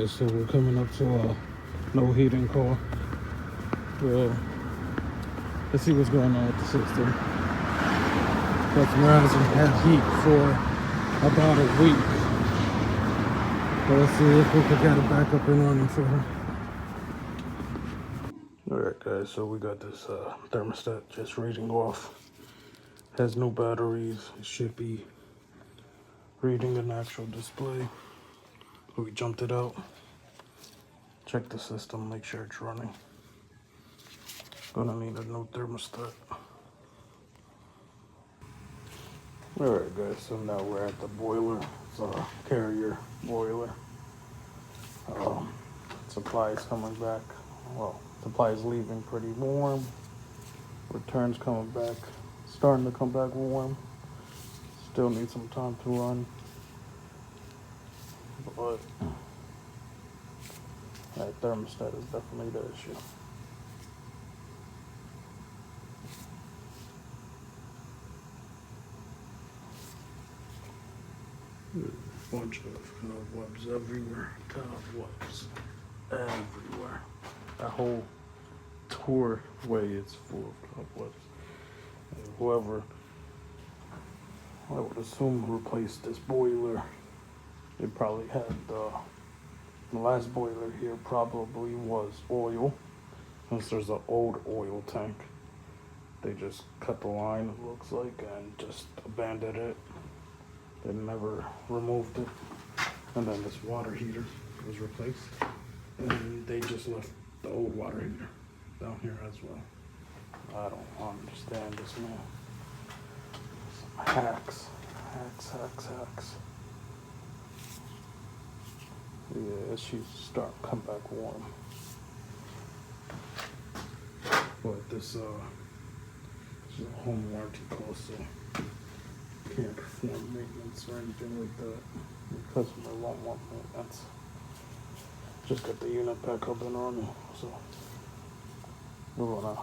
guys, so we're coming up to a no heating call. Well, let's see what's going on with the system. Customer hasn't had heat for about a week. But let's see if we can get it back up and running for her. Alright guys, so we got this thermostat just reading off. Has no batteries. It should be reading an actual display. We jumped it out. Check the system, make sure it's running. Gonna need a new thermostat. Alright guys, so now we're at the boiler. It's a carrier boiler. Supply is coming back. Well, supply is leaving pretty warm. Return's coming back, starting to come back warm. Still need some time to run. But that thermostat is definitely the issue. Bunch of cobwebs everywhere. Cobwebs everywhere. That whole doorway is full of cobwebs. And whoever, I would assume, replaced this boiler, they probably had the last boiler here probably was oil. Since there's an old oil tank, they just cut the line, it looks like, and just abandoned it. They never removed it. And then this water heater was replaced. And they just left the old water heater down here as well. I don't understand this, man. Some hacks. Hacks. Yeah, she's starting to come back warm. But this is a home warranty call, so can't perform maintenance or anything like that. The customer won't want maintenance. Just got the unit back up and running, so we're gonna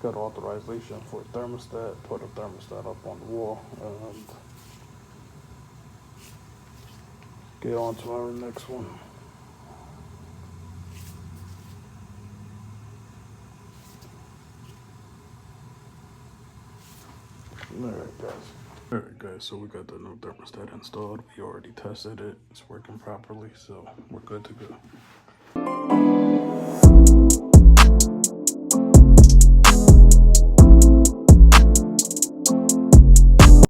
get authorization for a thermostat, put a thermostat up on the wall, and get on to our next one. Alright guys, so we got the new thermostat installed. We already tested it. It's working properly, so we're good to go.